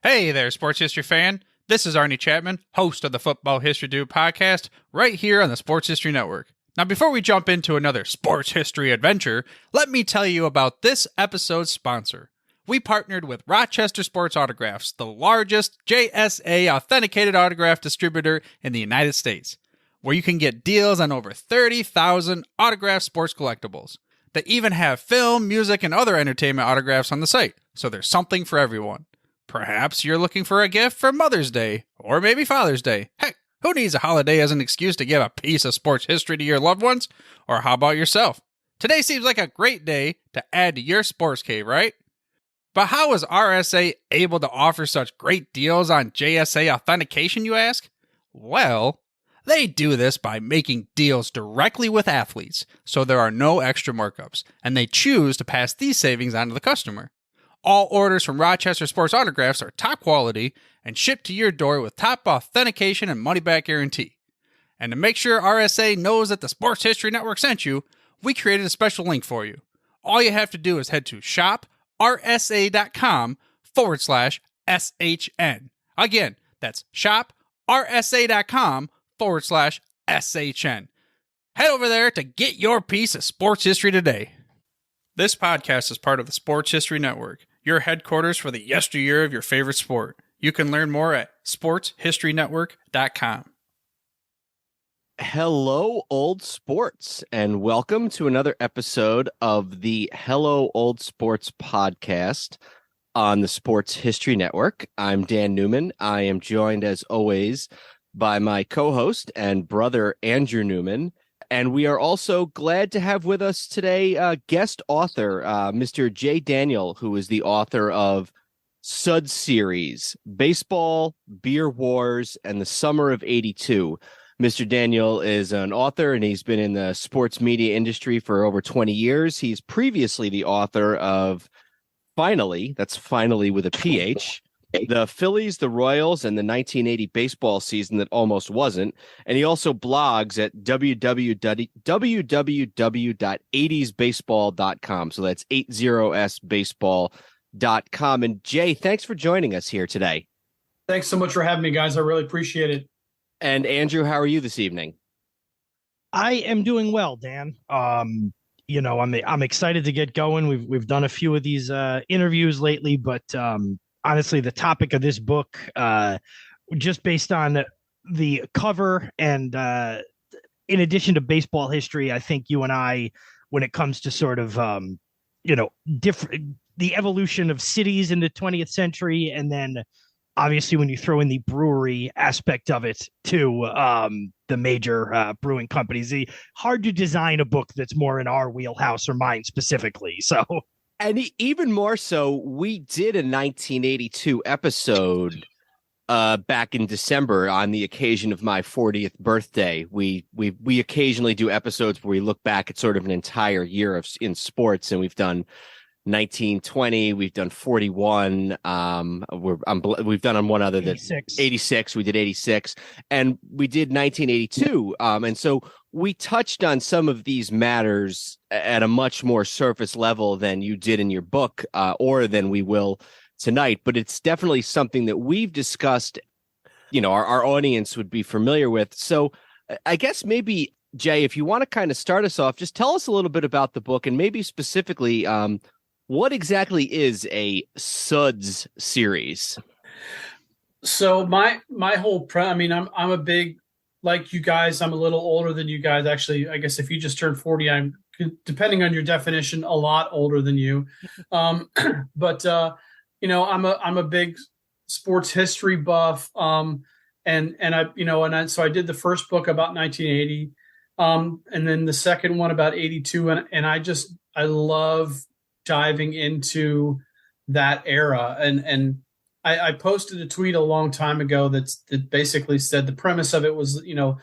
Hey there, sports history fan. This is Arnie Chapman, host of the Football History Dude podcast, right here on the Sports History Network. Now, before we jump into another sports history adventure, let me tell you about this episode's sponsor. We partnered with Rochester Sports Autographs, the largest JSA authenticated autograph distributor in the United States, where you can get deals on over 30,000 autographed sports collectibles. They even have film, music, and other entertainment autographs on the site, so there's something for everyone. Perhaps you're looking for a gift for Mother's Day, or maybe Father's Day. Heck, who needs a holiday as an excuse to give a piece of sports history to your loved ones? Or how about yourself? Today seems like a great day to add to your sports cave, right? But how is RSA able to offer such great deals on JSA authentication, you ask? Well, they do this by making deals directly with athletes, so there are no extra markups, and they choose to pass these savings on to the customer. All orders from Rochester Sports Autographs are top quality and shipped to your door with top authentication and money-back guarantee. And to make sure RSA knows that the Sports History Network sent you, we created a special link for you. All you have to do is head to shoprsa.com/SHN. Again, that's shoprsa.com/SHN. Head over there to get your piece of sports history today. This podcast is part of the Sports History Network, your headquarters for the yesteryear of your favorite sport. You can learn more at sportshistorynetwork.com. Hello, old sports, and welcome to another episode of the Hello, Old Sports podcast on the Sports History Network. I'm Dan Newman. I am joined, as always, by my co-host and brother, Andrew Newman. And we are also glad to have with us today guest author, Mr. Jay Daniel, who is the author of Suds series, Baseball, Beer Wars, and the Summer of '82. Mr. Daniel is an author, and he's been in the sports media industry for over 20 years. He's previously the author of Finally, that's finally with a PH, the Phillies, the Royals, and the 1980 baseball season that almost wasn't. And he also blogs at www.80sbaseball.com. So that's 80sbaseball.com. And Jay, thanks for joining us here today. Thanks so much for having me, guys. I really appreciate it. And Andrew, how are you this evening? I am doing well, Dan. I'm excited to get going. We've done a few of these interviews lately, but honestly, the topic of this book, just based on the cover and in addition to baseball history, I think you and I, when it comes to sort of, different, the evolution of cities in the 20th century, and then obviously when you throw in the brewery aspect of it to the major brewing companies, hard to design a book that's more in our wheelhouse or mine specifically. So. And even more so, we did a 1982 episode back in December on the occasion of my 40th birthday. We occasionally do episodes where we look back at sort of an entire year in sports, and we've done 1920, we've done 41, we've done on one other that 86, we did 86, and we did 1982, and so we touched on some of these matters at a much more surface level than you did in your book, or than we will tonight, but it's definitely something that we've discussed, our audience would be familiar with. So I guess maybe, Jay, if you want to kind of start us off, just tell us a little bit about the book, and maybe specifically, what exactly is a Suds series? So my whole I'm a big, like you guys, I'm a little older than you guys. Actually, I guess if you just turned 40, I'm, depending on your definition, a lot older than you. But I'm a big sports history buff. So I did the first book about 1980, and then the second one about 82, and I love diving into that era. And I posted a tweet a long time ago that basically said the premise of it was, the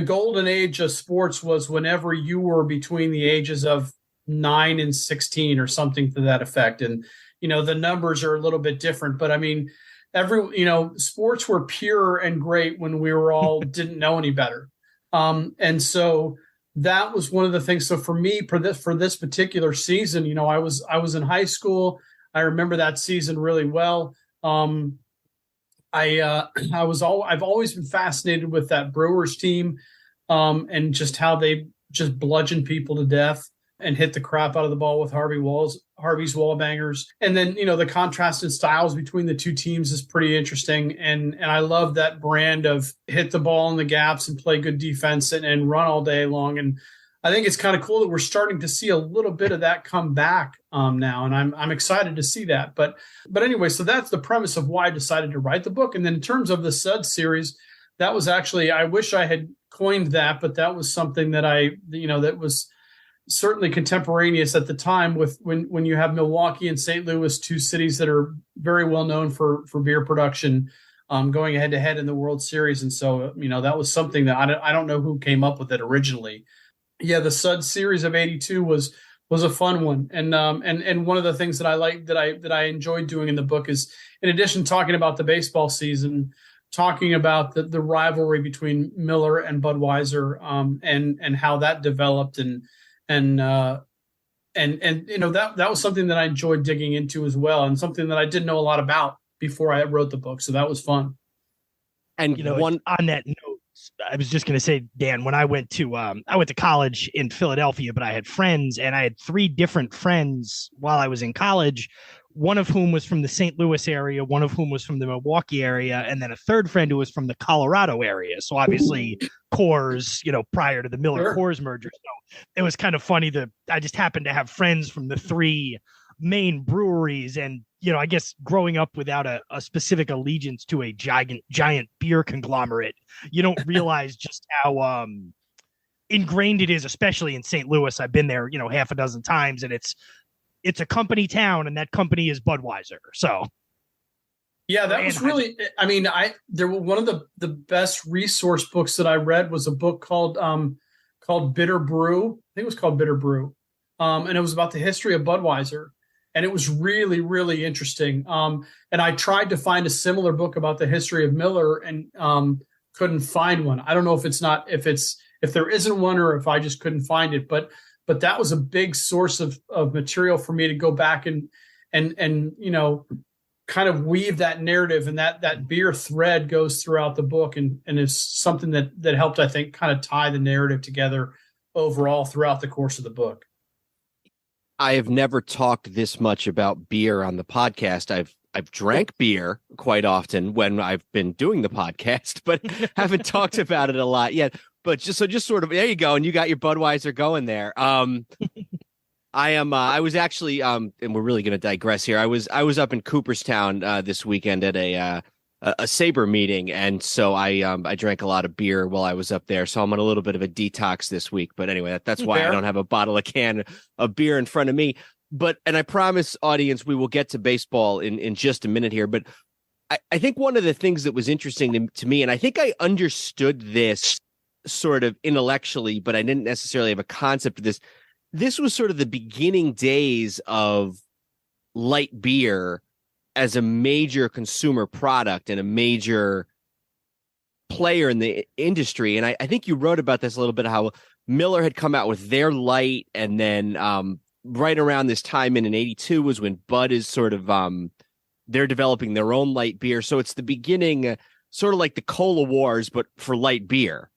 golden age of sports was whenever you were between the ages of 9 and 16 or something to that effect. And, the numbers are a little bit different, but I mean, sports were pure and great when we were all didn't know any better. And so that was one of the things. So for me, for this particular season, I was in high school. I remember that season really well. I've always been fascinated with that Brewers team, and just how they just bludgeon people to death and hit the crap out of the ball with Harvey's wall bangers. And then, the contrasted styles between the two teams is pretty interesting. And I love that brand of hit the ball in the gaps and play good defense and run all day long. And I think it's kind of cool that we're starting to see a little bit of that come back now. And I'm excited to see that. But anyway, so that's the premise of why I decided to write the book. And then in terms of the Suds series, that was actually, I wish I had coined that, but that was something that that was certainly contemporaneous at the time with when you have Milwaukee and St. Louis, two cities that are very well known for beer production, going head to head in the World Series. And so, that was something that I don't know who came up with it originally. Yeah, the Suds series of '82 was a fun one, and one of the things that I like that I enjoyed doing in the book is, in addition to talking about the baseball season, talking about the rivalry between Miller and Budweiser, and how that developed, and that was something that I enjoyed digging into as well, and something that I didn't know a lot about before I wrote the book. So that was fun. And on that note, I was just going to say, Dan, when I went to college in Philadelphia, but I had friends, and I had 3 different friends while I was in college, one of whom was from the St. Louis area, one of whom was from the Milwaukee area, and then a third friend who was from the Colorado area. So obviously Coors, prior to the Miller Coors merger. So it was kind of funny that I just happened to have friends from the 3 main breweries, and I guess growing up without a specific allegiance to a giant beer conglomerate, you don't realize just how ingrained it is, especially in St. Louis. I've been there, half a dozen times, and it's a company town, and that company is Budweiser. So yeah, that was really, there were one of the best resource books that I read was a book called Bitter Brew. I think it was called Bitter Brew. And it was about the history of Budweiser. And it was really, really interesting. And I tried to find a similar book about the history of Miller and couldn't find one. I don't know if there isn't one or if I just couldn't find it. But that was a big source of material for me to go back and kind of weave that narrative, and that beer thread goes throughout the book, and is something that helped, I think, kind of tie the narrative together overall throughout the course of the book. I have never talked this much about beer on the podcast. I've drank beer quite often when I've been doing the podcast, but haven't talked about it a lot yet. But just sort of, there you go, and you got your Budweiser going there. I was actually, and we're really going to digress here. I was up in Cooperstown this weekend at a Sabre meeting, and so I drank a lot of beer while I was up there. So I'm on a little bit of a detox this week. But anyway, that's why I don't have a can of beer in front of me. And I promise, audience, we will get to baseball in just a minute here. But I think one of the things that was interesting to me, and I think I understood this sort of intellectually, but I didn't necessarily have a concept of this. This was sort of the beginning days of light beer as a major consumer product and a major player in the industry. And I think you wrote about this a little bit, how Miller had come out with their light, and then right around this time in '82 was when Bud is sort of they're developing their own light beer. So it's the beginning, sort of like the Cola Wars, but for light beer.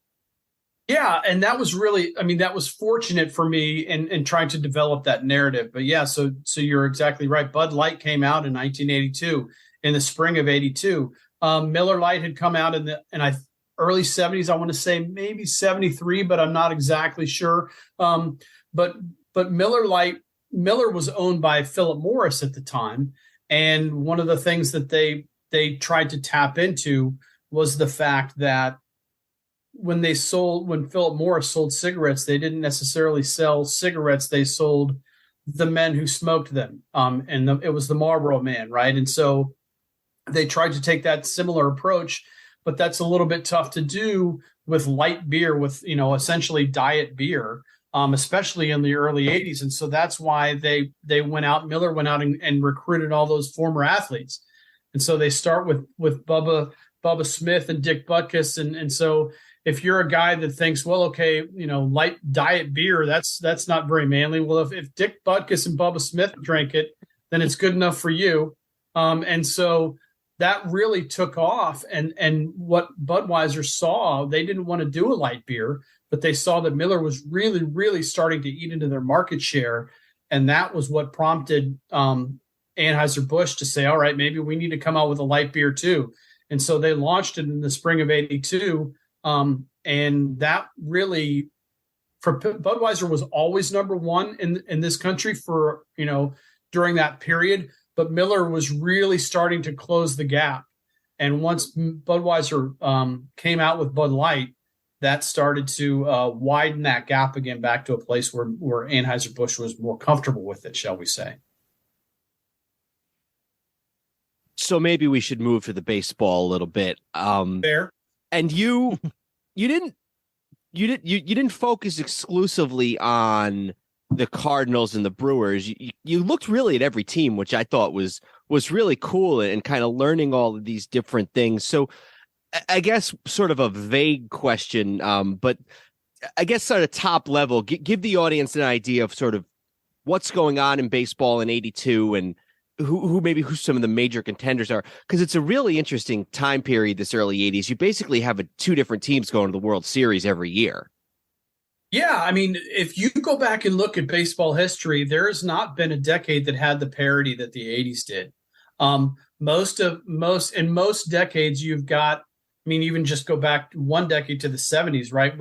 Yeah, and that was really, that was fortunate for me in trying to develop that narrative. But yeah, so you're exactly right. Bud Light came out in 1982, in the spring of '82. Miller Lite had come out in the early '70s. I want to say maybe '73, but I'm not exactly sure. But Miller was owned by Philip Morris at the time, and one of the things that they tried to tap into was the fact that when Philip Morris sold cigarettes, they didn't necessarily sell cigarettes. They sold the men who smoked them. It was the Marlboro Man, right? And so they tried to take that similar approach, but that's a little bit tough to do with light beer, with, essentially diet beer, especially in the early '80s. And so that's why Miller went out and recruited all those former athletes. And so they start with Bubba Smith and Dick Butkus. And so if you're a guy that thinks, well, okay, light diet beer, that's not very manly. Well, if Dick Butkus and Bubba Smith drank it, then it's good enough for you. And so that really took off. And what Budweiser saw, they didn't want to do a light beer, but they saw that Miller was really, really starting to eat into their market share. And that was what prompted Anheuser-Busch to say, all right, maybe we need to come out with a light beer too. And so they launched it in the spring of 82. And that really, for Budweiser, was always number one in this country for, during that period. But Miller was really starting to close the gap. And once Budweiser came out with Bud Light, that started to widen that gap again back to a place where Anheuser-Busch was more comfortable with it, shall we say. So maybe we should move to the baseball a little bit. Fair. And you didn't focus exclusively on the Cardinals and the Brewers. You looked really at every team, which I thought was really cool, and kind of learning all of these different things. So I guess sort of a vague question, but I guess sort of top level, give the audience an idea of sort of what's going on in baseball in 82 and who some of the major contenders are, because it's a really interesting time period, this early 80s. You basically have two different teams going to the World Series every year. Yeah, I mean, if you go back and look at baseball history, there has not been a decade that had the parity that the 80s did. Most decades, you've got, I mean, even just go back one decade to the 70s, right?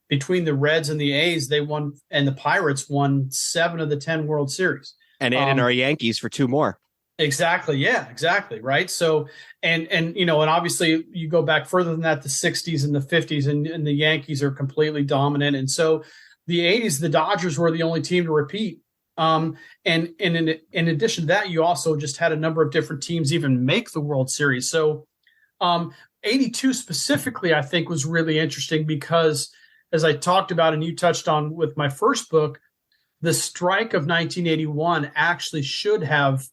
Between the Reds and the A's, they won, and the Pirates won 7 of the 10 World Series. And adding our Yankees for 2 more. Exactly. Yeah, exactly. Right. So, and obviously you go back further than that, the 60s and the 50s, and the Yankees are completely dominant. And so the 80s, the Dodgers were the only team to repeat. And in addition to that, you also just had a number of different teams even make the World Series. So 82 specifically, I think, was really interesting because, as I talked about and you touched on with my first book, the strike of 1981 actually should have,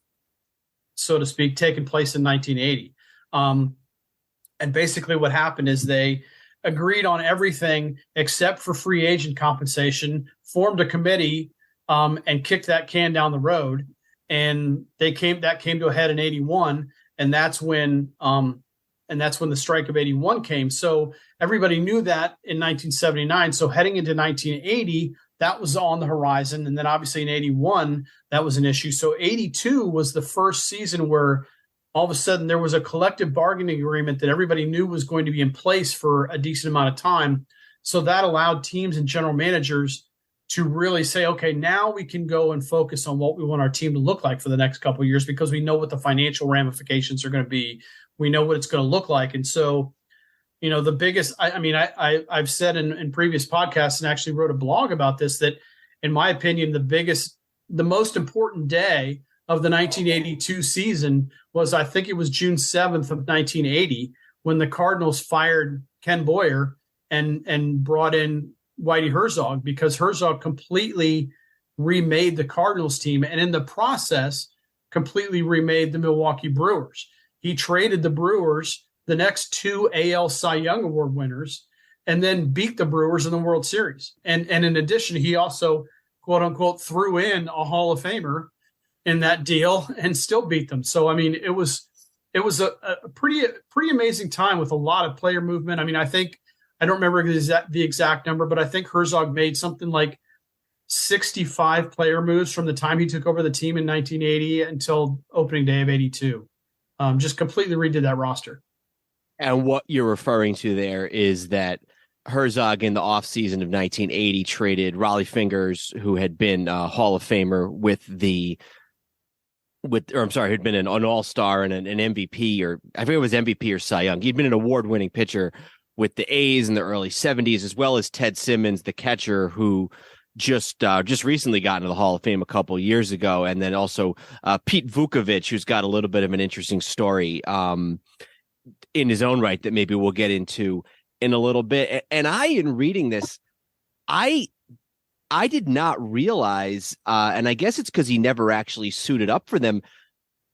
so to speak, taken place in 1980. And basically what happened is they agreed on everything except for free agent compensation, formed a committee, and kicked that can down the road. And that came to a head in 81. And that's when the strike of 81 came. So everybody knew that in 1979. So heading into 1980, that was on the horizon. And then obviously in 81, that was an issue. So 82 was the first season where all of a sudden there was a collective bargaining agreement that everybody knew was going to be in place for a decent amount of time. So that allowed teams and general managers to really say, okay, now we can go and focus on what we want our team to look like for the next couple of years, because we know what the financial ramifications are going to be. We know what it's going to look like. And so, the biggest, I've said in previous podcasts, and actually wrote a blog about this, that in my opinion, the most important day of the 1982 season was, I think it was June 7th of 1980, when the Cardinals fired Ken Boyer and brought in Whitey Herzog, because Herzog completely remade the Cardinals team, and in the process completely remade the Milwaukee Brewers. He traded the Brewers, the next 2 AL Cy Young Award winners, and then beat the Brewers in the World Series. And in addition, he also, quote unquote, threw in a Hall of Famer in that deal and still beat them. So, I mean, it was a pretty amazing time with a lot of player movement. I mean, I don't remember the exact number, but I think Herzog made something like 65 player moves from the time he took over the team in 1980 until opening day of 82. Just completely redid that roster. And what you're referring to there is that Herzog in the offseason of 1980 traded Raleigh Fingers, who had been a Hall of Famer who'd been an All-Star and an MVP, or I think it was MVP or Cy Young. He'd been an award-winning pitcher with the A's in the early 70s, as well as Ted Simmons, the catcher, who just recently got into the Hall of Fame a couple years ago. And then also Pete Vukovich, who's got a little bit of an interesting story in his own right that maybe we'll get into in a little bit. And in reading this, I did not realize, and I guess it's because he never actually suited up for them,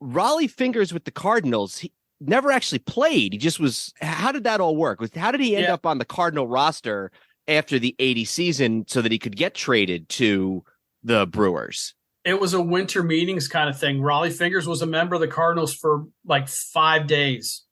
Raleigh Fingers with the Cardinals, he never actually played. He just was. How did that all work? How did he end up on the Cardinal roster after the 80 season so that he could get traded to the Brewers? It was a winter meetings kind of thing. Raleigh Fingers was a member of the Cardinals for like 5 days.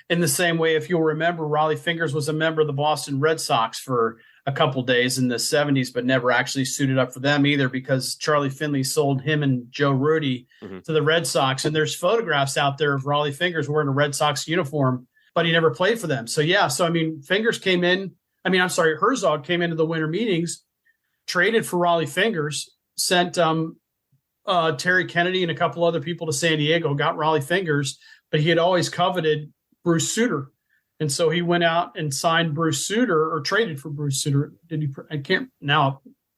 In the same way, if you'll remember, Raleigh Fingers was a member of the Boston Red Sox for a couple days in the 70s, but never actually suited up for them either because Charlie Finley sold him and Joe Rudy to the Red Sox. And there's photographs out there of Raleigh Fingers wearing a Red Sox uniform, but he never played for them. So, yeah. So, I mean, Herzog came into the winter meetings, traded for Raleigh Fingers, sent Terry Kennedy and a couple other people to San Diego, got Raleigh Fingers, but he had always coveted Bruce Sutter. And so he went out and signed Bruce Sutter or traded for Bruce Sutter. I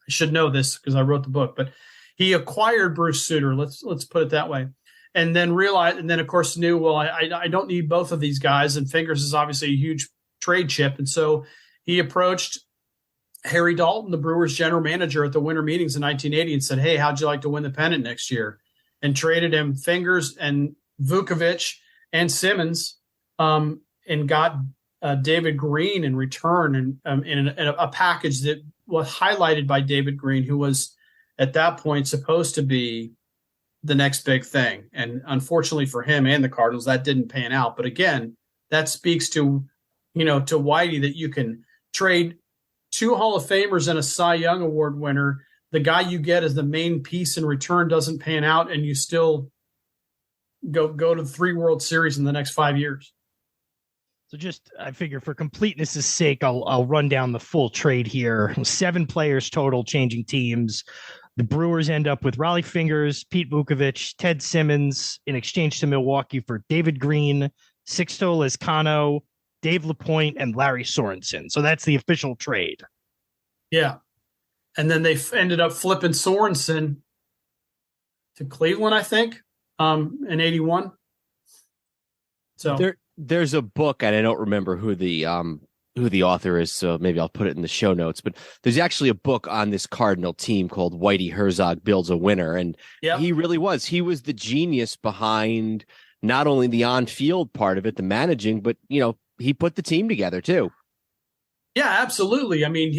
should know this because I wrote the book, but he acquired Bruce Sutter. Let's put it that way. And then of course knew, well, I don't need both of these guys. And Fingers is obviously a huge trade chip. And so he approached Harry Dalton, the Brewers general manager at the winter meetings in 1980 and said, hey, how'd you like to win the pennant next year? And traded him Fingers and Vukovich and Simmons, and got David Green in return, and in a package that was highlighted by David Green, who was at that point supposed to be the next big thing. And unfortunately for him and the Cardinals, that didn't pan out. But again, that speaks to Whitey, that you can trade 2 Hall of Famers and a Cy Young Award winner. The guy you get as the main piece in return doesn't pan out, and you still go to the 3 World Series in the next 5 years. So I figure for completeness' sake, I'll run down the full trade here. 7 players total changing teams. The Brewers end up with Raleigh Fingers, Pete Vukovich, Ted Simmons in exchange to Milwaukee for David Green, Sixto Lezcano, Dave LaPointe, and Larry Sorensen. So that's the official trade. Yeah. And then they ended up flipping Sorensen to Cleveland, I think, in 81. So there's a book, and I don't remember who the author is, so maybe I'll put it in the show notes. But there's actually a book on this Cardinal team called Whitey Herzog Builds a Winner, and he really was. He was the genius behind not only the on-field part of it, the managing, but he put the team together too. Yeah, absolutely. I mean,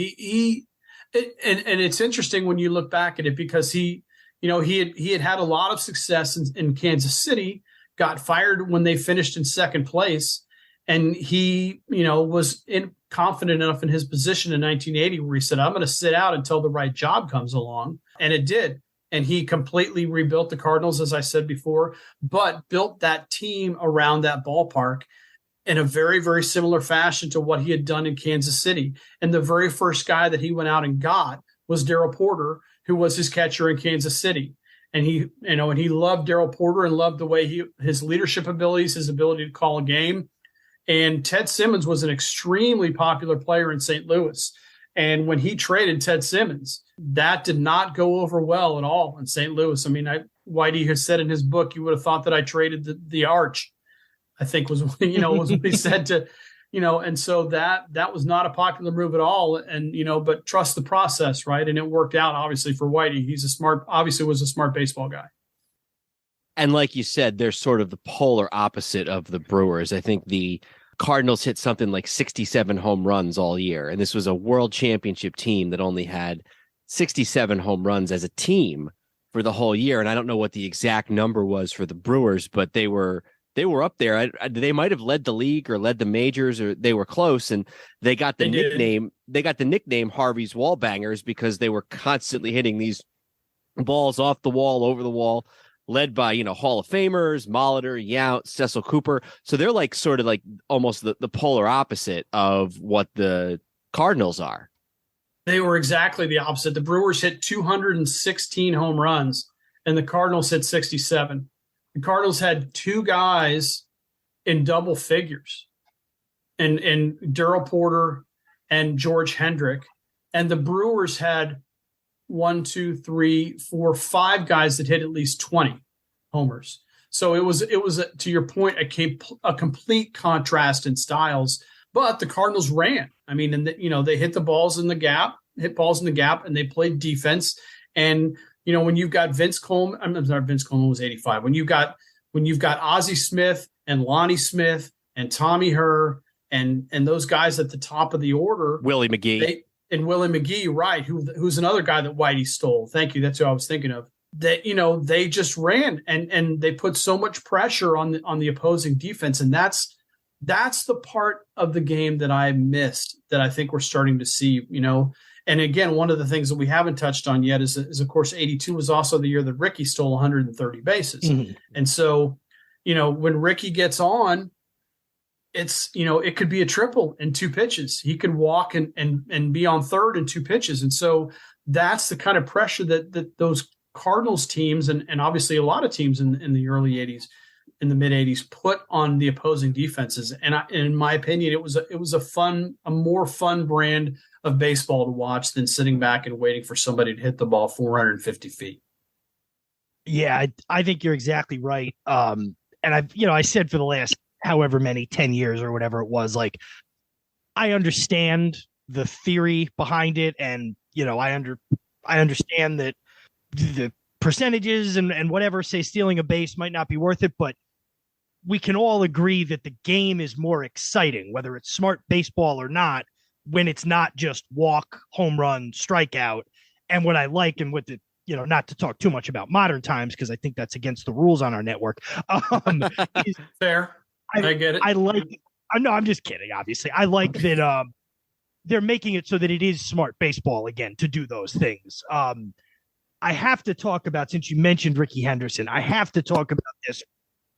and it's interesting when you look back at it because he had a lot of success in Kansas City. Got fired when they finished in second place. And he, was confident enough in his position in 1980 where he said, I'm going to sit out until the right job comes along. And it did. And he completely rebuilt the Cardinals, as I said before, but built that team around that ballpark in a very, very similar fashion to what he had done in Kansas City. And the very first guy that he went out and got was Darrell Porter, who was his catcher in Kansas City. And he loved Darrell Porter and loved the way his leadership abilities, his ability to call a game. And Ted Simmons was an extremely popular player in St. Louis. And when he traded Ted Simmons, that did not go over well at all in St. Louis. I mean, Whitey has said in his book, you would have thought that I traded the Arch, I think was what he said to, and so that was not a popular move at all. And, but trust the process, right? And it worked out, obviously, for Whitey. He's obviously was a smart baseball guy. And like you said, they're sort of the polar opposite of the Brewers. I think the Cardinals hit something like 67 home runs all year. And this was a world championship team that only had 67 home runs as a team for the whole year. And I don't know what the exact number was for the Brewers, but they were up there. They might have led the league or led the majors, or they were close. And they got the nickname Harvey's Wallbangers because they were constantly hitting these balls off the wall, over the wall, led by, Hall of Famers, Molitor, Yount, Cecil Cooper. So they're like sort of like almost the polar opposite of what the Cardinals are. They were exactly the opposite. The Brewers hit 216 home runs and the Cardinals hit 67. The Cardinals had 2 guys in double figures, and Darrell Porter and George Hendrick. And the Brewers had 1, 2, 3, 4, 5 guys that hit at least 20 homers. So it was to your point, a complete contrast in styles. But the Cardinals ran. I mean, and they hit balls in the gap, and they played defense. And when you've got Vince Coleman, I'm sorry, Vince Coleman was 85. When you've got Ozzie Smith and Lonnie Smith and Tommy Herr and those guys at the top of the order, Willie McGee, right? Who's another guy that Whitey stole. Thank you. That's who I was thinking of. that, they just ran and they put so much pressure on the opposing defense. And that's the part of the game that I missed, that I think we're starting to see, And again, one of the things that we haven't touched on yet is of course, 82 was also the year that Ricky stole 130 bases. Mhm. And so, when Ricky gets on, it's, it could be a triple in 2 pitches. He could walk and be on third in 2 pitches. And so that's the kind of pressure that those Cardinals teams and obviously a lot of teams in the early 80s, in the mid 80s, put on the opposing defenses. And in my opinion, it was a more fun brand of baseball to watch than sitting back and waiting for somebody to hit the ball 450 feet. Yeah, I think you're exactly right. And I said for the last however many 10 years or whatever it was, like, I understand the theory behind it, and I understand that the percentages and whatever say stealing a base might not be worth it, but we can all agree that the game is more exciting, whether it's smart baseball or not, when it's not just walk, home run, strikeout. And what I like, and what the, not to talk too much about modern times, because I think that's against the rules on our network. Fair. I get it. I like, no, I'm just kidding. Obviously, I like that they're making it so that it is smart baseball again to do those things. I have to talk about, since you mentioned Ricky Henderson, I have to talk about this,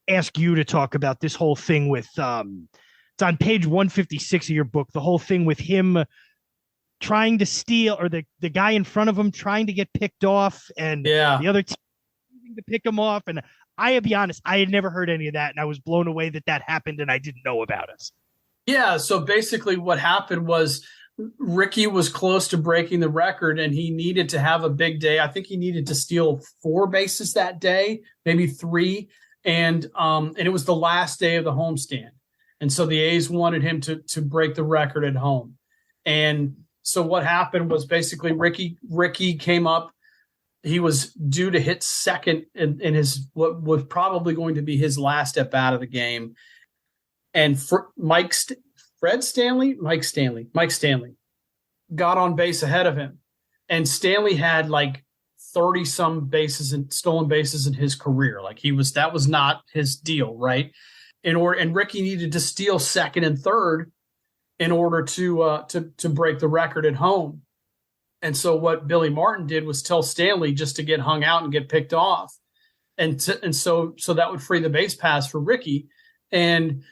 ask you to talk about this whole thing with, it's on page 156 of your book, the whole thing with him trying to steal, or the guy in front of him trying to get picked off, and the other team to pick him off. And I be honest, I had never heard any of that, and I was blown away that happened, and I didn't know about it. Yeah, so basically what happened was Ricky was close to breaking the record, and he needed to have a big day. I think he needed to steal 4 bases that day, maybe 3, and it was the last day of the homestand. And so the A's wanted him to break the record at home. And so what happened was basically Ricky came up. He was due to hit second in his what was probably going to be his last at bat of the game. And Mike Stanley got on base ahead of him. And Stanley had like 30 some bases and stolen bases in his career. Like that was not his deal, right? And Ricky needed to steal second and third in order to break the record at home. And so what Billy Martin did was tell Stanley just to get hung out and get picked off. And so that would free the base pass for Ricky. And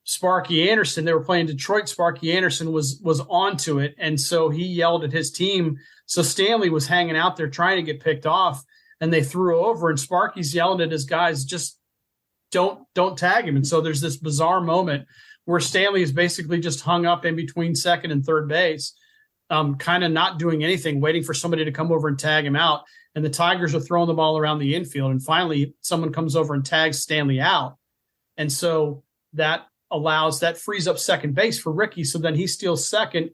Sparky Anderson, they were playing Detroit. Sparky Anderson was onto it. And so he yelled at his team. So Stanley was hanging out there trying to get picked off, and they threw over, and Sparky's yelling at his guys, just don't tag him. And so there's this bizarre moment where Stanley is basically just hung up in between second and third base, kind of not doing anything, waiting for somebody to come over and tag him out. And the Tigers are throwing the ball around the infield. And finally, someone comes over and tags Stanley out. And so that frees up second base for Ricky. So then he steals second,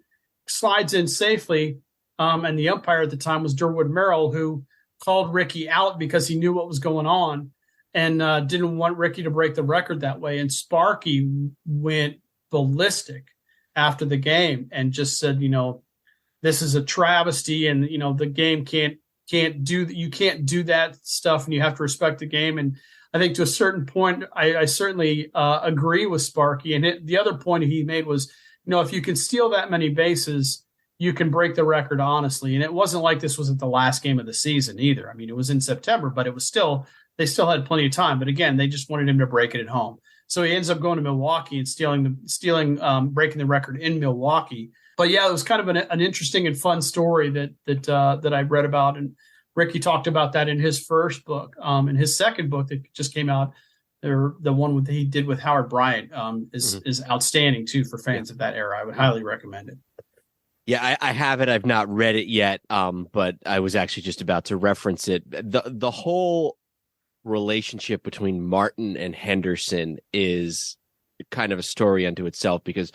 slides in safely. And the umpire at the time was Durwood Merrill, who called Ricky out because he knew what was going on and didn't want Ricky to break the record that way. And Sparky went ballistic after the game and just said, this is a travesty, and the game can't do that stuff, and you have to respect the game. And I think to a certain point, I certainly agree with Sparky. And the other point he made was, if you can steal that many bases, you can break the record honestly. And it wasn't like this was at the last game of the season either. I mean, it was in September, but they still had plenty of time. But again, they just wanted him to break it at home. So he ends up going to Milwaukee and breaking the record in Milwaukee. But yeah, it was kind of an interesting and fun story that I read about. And Ricky talked about that in his first book. In his second book that just came out, the one he did with Howard Bryant is outstanding too for fans of that era. I would highly recommend it. Yeah, I have it. I've not read it yet, but I was actually just about to reference it. The whole relationship between Martin and Henderson is kind of a story unto itself because,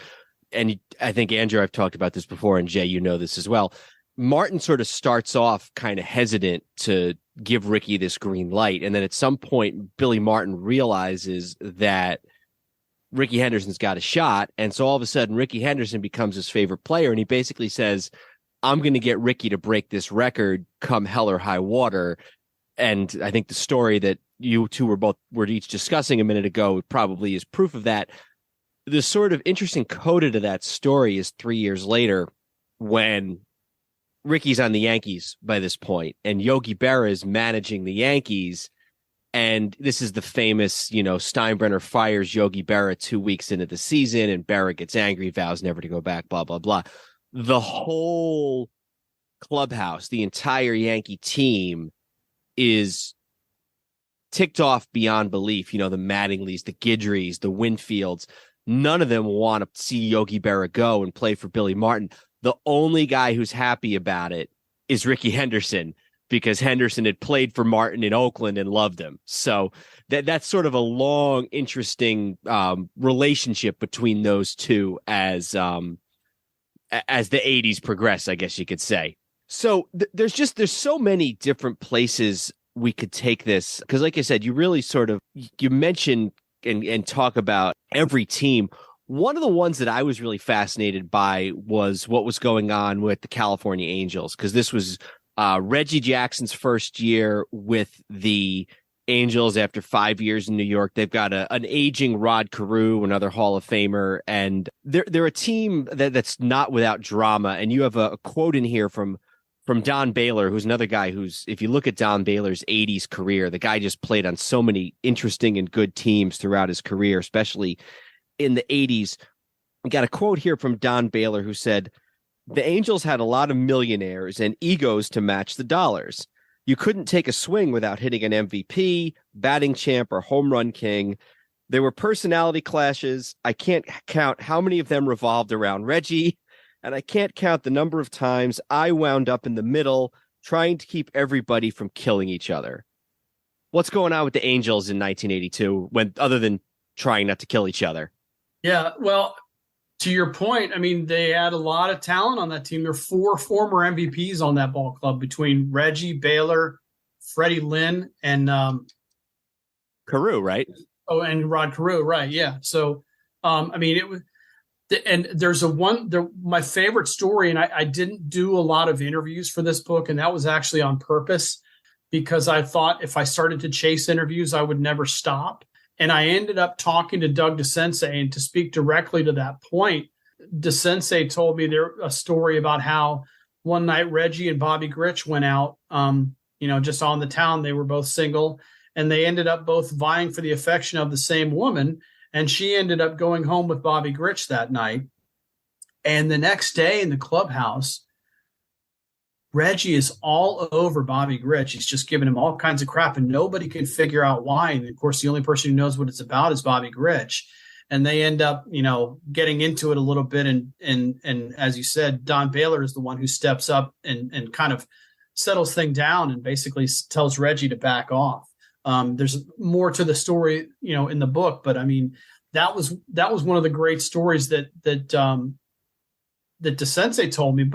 and I think, Andrew, I've talked about this before, and Jay, you know this as well. Martin sort of starts off kind of hesitant to give Ricky this green light. And then at some point, Billy Martin realizes that Ricky Henderson's got a shot. And so all of a sudden, Ricky Henderson becomes his favorite player. And he basically says, I'm going to get Ricky to break this record come hell or high water. and I think the story that you two were each discussing a minute ago probably is proof of that. The sort of interesting coda to that story is 3 years later when Ricky's on the Yankees by this point, and Yogi Berra is managing the Yankees. And this is the famous, Steinbrenner fires Yogi Berra 2 weeks into the season, and Berra gets angry, vows never to go back, blah, blah, blah. The whole clubhouse, the entire Yankee team is ticked off beyond belief. The Mattingleys, the Guidrys, the Winfields, none of them want to see Yogi Berra go and play for Billy Martin. The only guy who's happy about it is Ricky Henderson, because Henderson had played for Martin in Oakland and loved him. So that's sort of a long, interesting relationship between those two as the 80s progress, I guess you could say. So there's so many different places we could take this, because like I said, you really you mention and talk about every team. One of the ones that I was really fascinated by was what was going on with the California Angels, because this was Reggie Jackson's first year with the Angels after 5 years in New York. They've got an aging Rod Carew, another Hall of Famer, and they're a team that's not without drama. And you have a quote in here from Don Baylor, who's another guy who's, if you look at Don Baylor's 80s career, the guy just played on so many interesting and good teams throughout his career, especially in the 80s. We got a quote here from Don Baylor, who said, "The Angels had a lot of millionaires and egos to match the dollars. You couldn't take a swing without hitting an MVP, batting champ, or home run king. There were personality clashes. I can't count how many of them revolved around Reggie, and I can't count the number of times I wound up in the middle trying to keep everybody from killing each other." What's going on with the Angels in 1982 other than trying not to kill each other? Yeah, well, to your point, I mean, they had a lot of talent on that team. There are 4 former MVPs on that ball club between Reggie, Baylor, Freddie Lynn, and Carew, right? Oh, and Rod Carew, right? Yeah. So, I mean, it was, and there's my favorite story, and I didn't do a lot of interviews for this book, and that was actually on purpose, because I thought if I started to chase interviews, I would never stop. And I ended up talking to Doug DeSensei, and to speak directly to that point, DeSensei told me a story about how one night Reggie and Bobby Grich went out, just on the town. They were both single, and they ended up both vying for the affection of the same woman. And she ended up going home with Bobby Grich that night. And the next day in the clubhouse, Reggie is all over Bobby Grich. He's just giving him all kinds of crap, and nobody can figure out why. And of course, the only person who knows what it's about is Bobby Grich. And they end up, getting into it a little bit. And as you said, Don Baylor is the one who steps up and kind of settles things down and basically tells Reggie to back off. There's more to the story, in the book, but I mean, that was one of the great stories that DeSensei told me.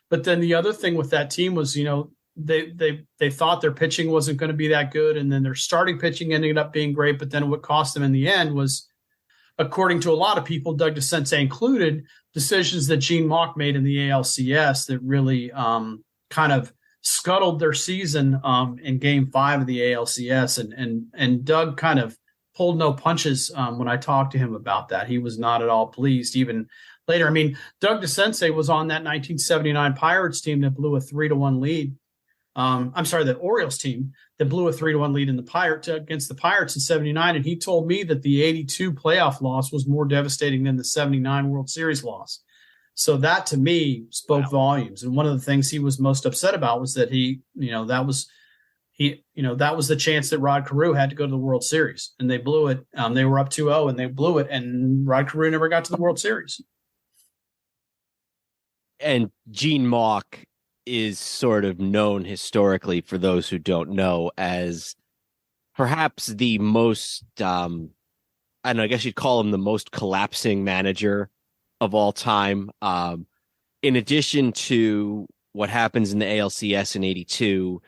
But then the other thing with that team was, they thought their pitching wasn't going to be that good, and then their starting pitching ended up being great. But then what cost them in the end was, according to a lot of people, Doug DeSensei included, decisions that Gene Mauch made in the ALCS that really kind of scuttled their season in Game 5 of the ALCS. And Doug kind of pulled no punches when I talked to him about that. He was not at all pleased, even later. I mean, Doug DeSensei was on that 1979 Pirates team that blew a 3-1 lead. The Orioles team that blew a 3-1 lead against the Pirates in 79. And he told me that the 82 playoff loss was more devastating than the 79 World Series loss. So that to me spoke volumes. And one of the things he was most upset about was that that was the chance that Rod Carew had to go to the World Series, and they blew it. They were up 2-0 and they blew it, and Rod Carew never got to the World Series. And Gene Mauch is sort of known historically, for those who don't know, as perhaps the most, I guess you'd call him the most collapsing manager of all time. In addition to what happens in the ALCS in 82,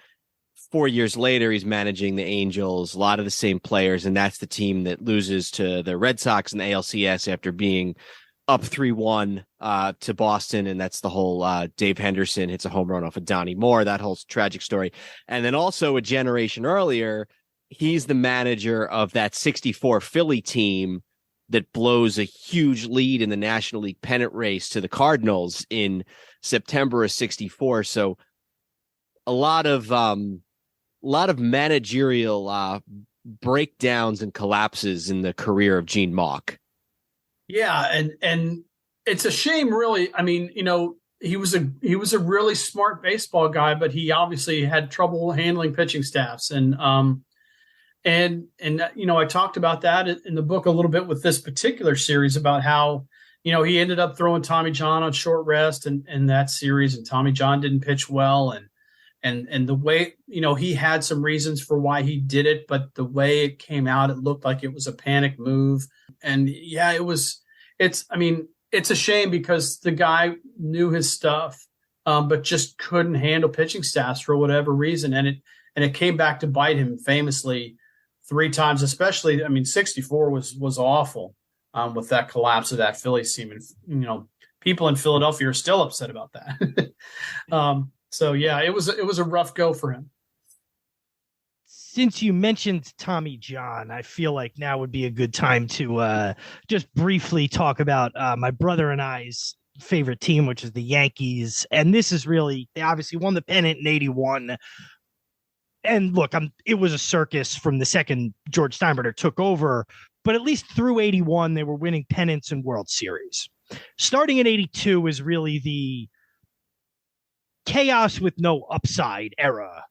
4 years later, he's managing the Angels, a lot of the same players, and that's the team that loses to the Red Sox in the ALCS after being up 3-1 to Boston, and that's the whole Dave Henderson hits a home run off of Donnie Moore, that whole tragic story. And then also a generation earlier, he's the manager of that 64 Philly team that blows a huge lead in the National League pennant race to the Cardinals in September of 64. So a lot of managerial breakdowns and collapses in the career of Gene Mauch. Yeah, and it's a shame, really. I mean, he was a really smart baseball guy, but he obviously had trouble handling pitching staffs. And I talked about that in the book a little bit with this particular series about how, he ended up throwing Tommy John on short rest in that series, and Tommy John didn't pitch well. And the way, he had some reasons for why he did it, but the way it came out, it looked like it was a panic move. And yeah, it's a shame because the guy knew his stuff, but just couldn't handle pitching staffs for whatever reason. And it came back to bite him famously 3 times, especially, 64 was awful with that collapse of that Phillies team. And, people in Philadelphia are still upset about that. So yeah, it was a rough go for him. Since you mentioned Tommy John, I feel like now would be a good time to just briefly talk about my brother and I's favorite team, which is the Yankees. And this is really, they obviously won the pennant in 81. And look, it was a circus from the second George Steinbrenner took over, but at least through 81, they were winning pennants and World Series. Starting in 82 is really the chaos with no upside era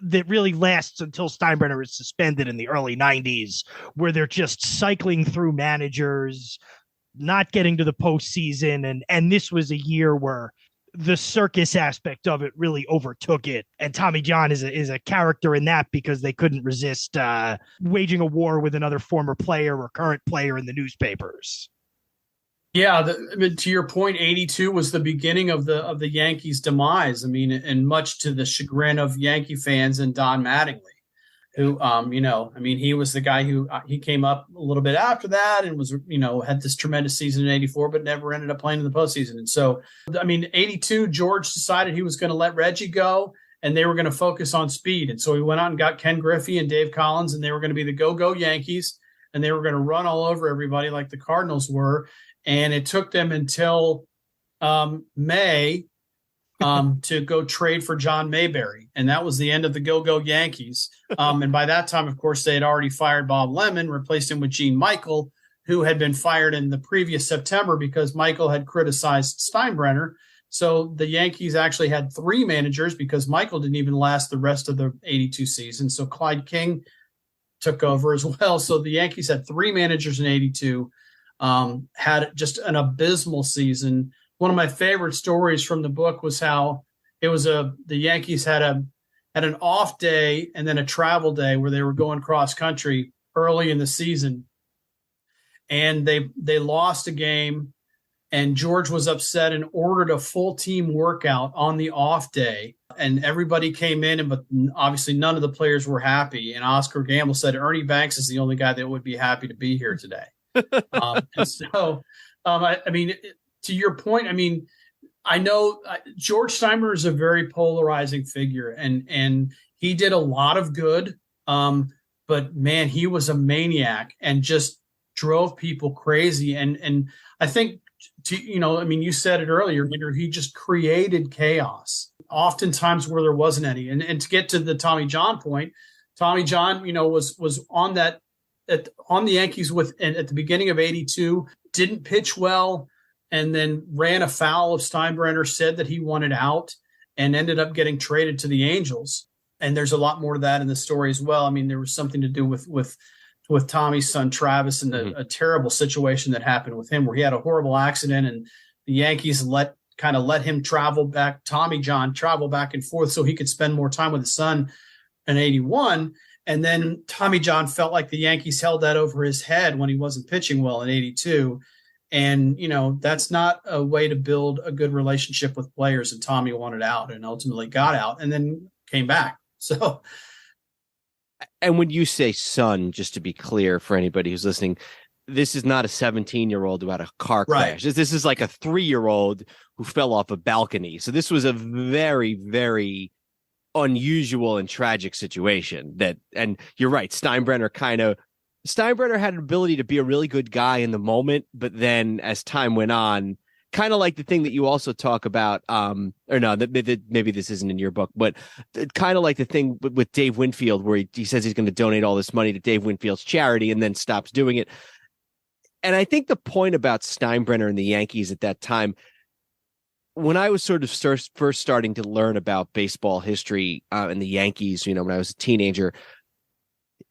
that really lasts until Steinbrenner is suspended in the early 90s, where they're just cycling through managers, not getting to the postseason. And this was a year where the circus aspect of it really overtook it. And Tommy John is a character in that because they couldn't resist waging a war with another former player or current player in the newspapers. Yeah, to your point, 82 was the beginning of the Yankees' demise. And much to the chagrin of Yankee fans and Don Mattingly, who, he was the guy who he came up a little bit after that and was, had this tremendous season in 84, but never ended up playing in the postseason. And so, 82, George decided he was going to let Reggie go and they were going to focus on speed. And so he went out and got Ken Griffey and Dave Collins, and they were going to be the go-go Yankees, and they were going to run all over everybody like the Cardinals were. And it took them until May to go trade for John Mayberry. And that was the end of the go-go Yankees. And by that time, of course, they had already fired Bob Lemon, replaced him with Gene Michael, who had been fired in the previous September because Michael had criticized Steinbrenner. So the Yankees actually had 3 managers because Michael didn't even last the rest of the 82 season. So Clyde King took over as well. So the Yankees had 3 managers in 82. Had just an abysmal season. One of my favorite stories from the book was how it was the Yankees had an off day and then a travel day where they were going cross country early in the season, and they lost a game, and George was upset and ordered a full team workout on the off day, and everybody came in, but obviously none of the players were happy. And Oscar Gamble said Ernie Banks is the only guy that would be happy to be here today. And so, to your point, I know George Steinbrenner is a very polarizing figure, and he did a lot of good, but man, he was a maniac and just drove people crazy. And I think, you said it earlier, he just created chaos, oftentimes where there wasn't any. And to get to the Tommy John point, Tommy John, was on that. On the Yankees at the beginning of 82, didn't pitch well, and then ran afoul of Steinbrenner, said that he wanted out, and ended up getting traded to the Angels. And there's a lot more to that in the story as well. There was something to do with Tommy's son Travis and a terrible situation that happened with him where he had a horrible accident, and the Yankees let him Tommy John travel back and forth so he could spend more time with his son in 81. And then Tommy John felt like the Yankees held that over his head when he wasn't pitching well in 82. And, that's not a way to build a good relationship with players. And Tommy wanted out and ultimately got out and then came back. So. And when you say son, just to be clear for anybody who's listening, this is not a 17-year-old who had a car Right. crash. This is like a 3-year-old who fell off a balcony. So this was a very, very unusual and tragic situation. And you're right, Steinbrenner had an ability to be a really good guy in the moment, but then as time went on, kind of like the thing that you also talk about, or no, maybe this isn't in your book, but kind of like the thing with Dave Winfield, where he says he's going to donate all this money to Dave Winfield's charity and then stops doing it. And I think the point about Steinbrenner and the Yankees at that time, when I was sort of first starting to learn about baseball history and the Yankees, when I was a teenager,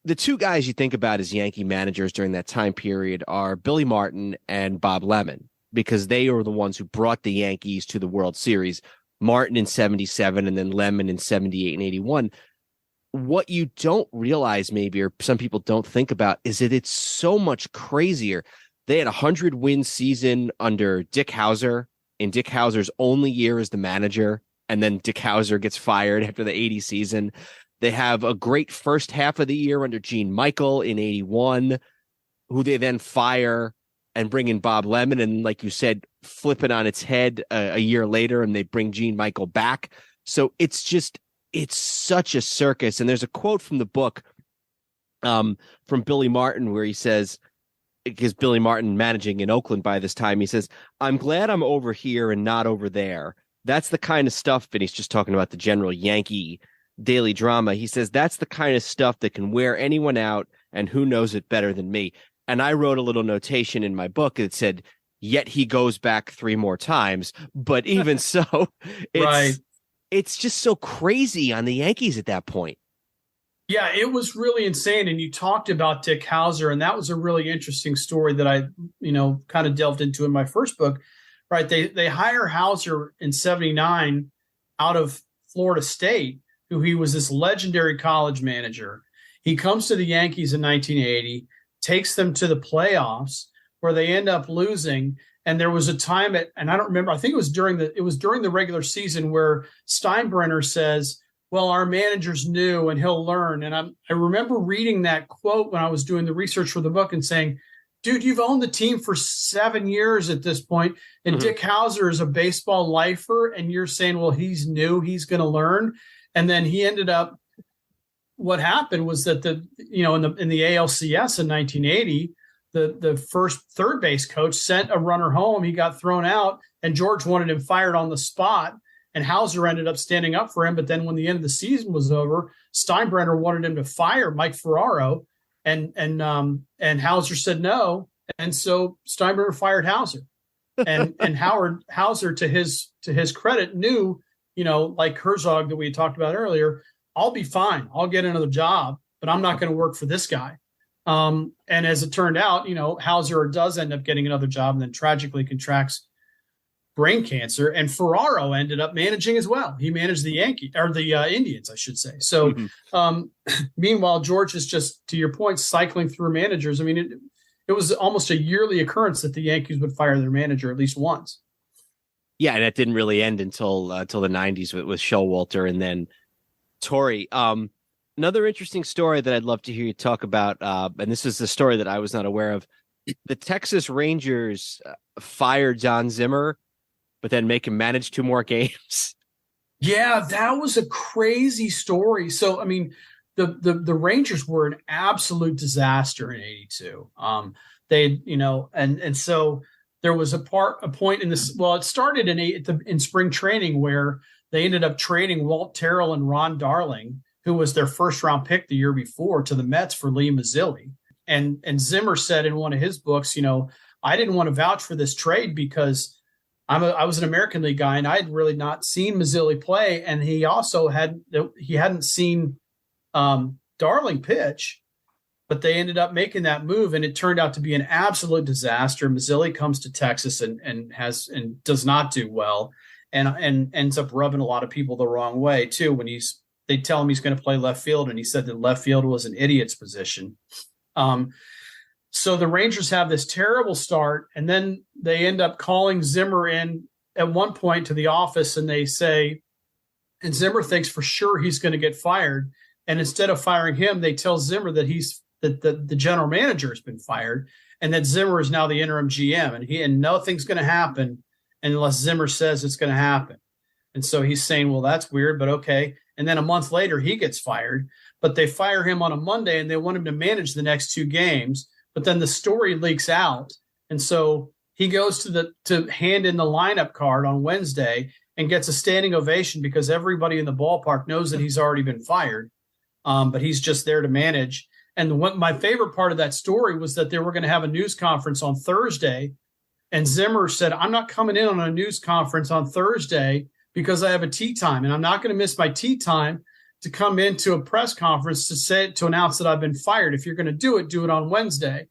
the two guys you think about as Yankee managers during that time period are Billy Martin and Bob Lemon, because they were the ones who brought the Yankees to the World Series. Martin in 77 and then Lemon in 78 and 81. What you don't realize, maybe, or some people don't think about, is that it's so much crazier. They had a 100-win season under Dick Howser in Dick Howser's only year as the manager, and then Dick Howser gets fired after the 80 season. They have a great first half of the year under Gene Michael in 81, who they then fire and bring in Bob Lemon, and like you said, flip it on its head a year later, and they bring Gene Michael back. So it's such a circus. And there's a quote from the book from Billy Martin where he says, because Billy Martin managing in Oakland by this time, he says, "I'm glad I'm over here and not over there. That's the kind of stuff," and he's just talking about the general Yankee daily drama. He says, "That's the kind of stuff that can wear anyone out, and who knows it better than me." And I wrote a little notation in my book that said, "Yet he goes back 3 more times." But even so, it's just so crazy on the Yankees at that point. Yeah, it was really insane. And you talked about Dick Howser, and that was a really interesting story that I, kind of delved into in my first book, right? They hire Howser in 79 out of Florida State, who he was this legendary college manager. He comes to the Yankees in 1980, takes them to the playoffs where they end up losing. And there was a time and I don't remember, I think it was during the regular season where Steinbrenner says, "Well, our manager's new and he'll learn." And I remember reading that quote when I was doing the research for the book and saying, "Dude, you've owned the team for 7 years at this point, and Dick Howser is a baseball lifer, and you're saying, well, he's new, he's going to learn." And then he ended up, what happened was that in the ALCS in 1980, the first third base coach sent a runner home. He got thrown out, and George wanted him fired on the spot. And Howser ended up standing up for him. But then when the end of the season was over, Steinbrenner wanted him to fire Mike Ferraro, and Howser said no. And so Steinbrenner fired Howser. And Howser, to his credit, knew, like Herzog that we had talked about earlier, I'll be fine. I'll get another job, but I'm not going to work for this guy. And as it turned out, Howser does end up getting another job and then tragically contracts brain cancer, and Ferraro ended up managing as well. He managed the Indians, I should say. So, meanwhile, George is just, to your point, cycling through managers. I mean, it was almost a yearly occurrence that the Yankees would fire their manager at least once. Yeah, and that didn't really end until the 90s with Showalter and then Torre. Another interesting story that I'd love to hear you talk about, and this is the story that I was not aware of. The Texas Rangers fired John Zimmer, but then make him manage 2 more games. Yeah, that was a crazy story. So, I mean, the Rangers were an absolute disaster in 82. And so there was a point in this. Well, it started in spring training where they ended up trading Walt Terrell and Ron Darling, who was their first round pick the year before, to the Mets for Lee Mazzilli. And Zimmer said in one of his books, I didn't want to vouch for this trade because I was an American League guy, and I had really not seen Mazzilli play, and he also hadn't seen Darling pitch, but they ended up making that move, and it turned out to be an absolute disaster. Mazzilli comes to Texas and does not do well, and ends up rubbing a lot of people the wrong way too. When they tell him he's going to play left field, and he said that left field was an idiot's position. So the Rangers have this terrible start, and then they end up calling Zimmer in at one point to the office, and they say, and Zimmer thinks for sure he's going to get fired. And instead of firing him, they tell Zimmer that the general manager has been fired. and that Zimmer is now the interim GM, and nothing's going to happen unless Zimmer says it's going to happen. And so he's saying, well, that's weird, but okay. And then a month later, he gets fired, but they fire him on a Monday and they want him to manage the next 2 games. But then the story leaks out. And so he goes to hand in the lineup card on Wednesday and gets a standing ovation because everybody in the ballpark knows that he's already been fired. But he's just there to manage. And my favorite part of that story was that they were going to have a news conference on Thursday. And Zimmer said, I'm not coming in on a news conference on Thursday because I have a tea time. And I'm not going to miss my tea time to come into a press conference to announce that I've been fired. If you're going to do it on Wednesday.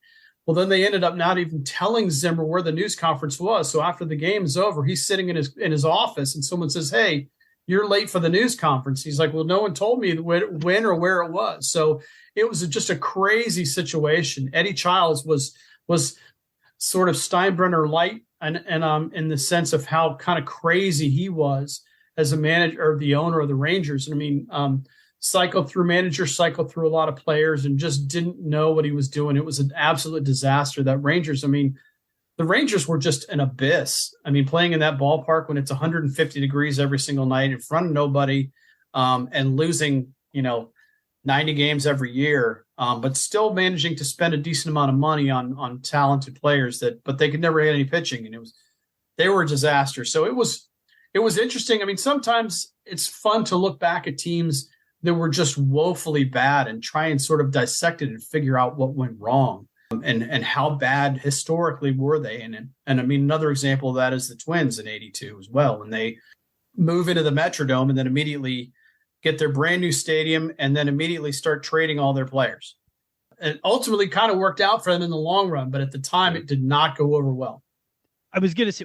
Well, then they ended up not even telling Zimmer where the news conference was. So after the game is over, he's sitting in his office and someone says, hey, you're late for the news conference. He's like, well, no one told me when or where it was. So it was just a crazy situation. Eddie Childs was sort of Steinbrenner light and in the sense of how kind of crazy he was as a manager or the owner of the Rangers. And I mean, cycled through a lot of players and just didn't know what he was doing. It was an absolute disaster. That Rangers, I mean, the Rangers were just an abyss. I mean, playing in that ballpark when it's 150 degrees every single night in front of nobody, and losing, 90 games every year, but still managing to spend a decent amount of money on talented players but they could never get any pitching. And they were a disaster. So it was interesting. I mean, sometimes it's fun to look back at teams that were just woefully bad and try and sort of dissect it and figure out what went wrong. And how bad historically were they? And I mean, another example of that is the Twins in '82 as well, when they move into the Metrodome and then immediately get their brand new stadium and then immediately start trading all their players. It ultimately kind of worked out for them in the long run, but at the time it did not go over well. I was going to say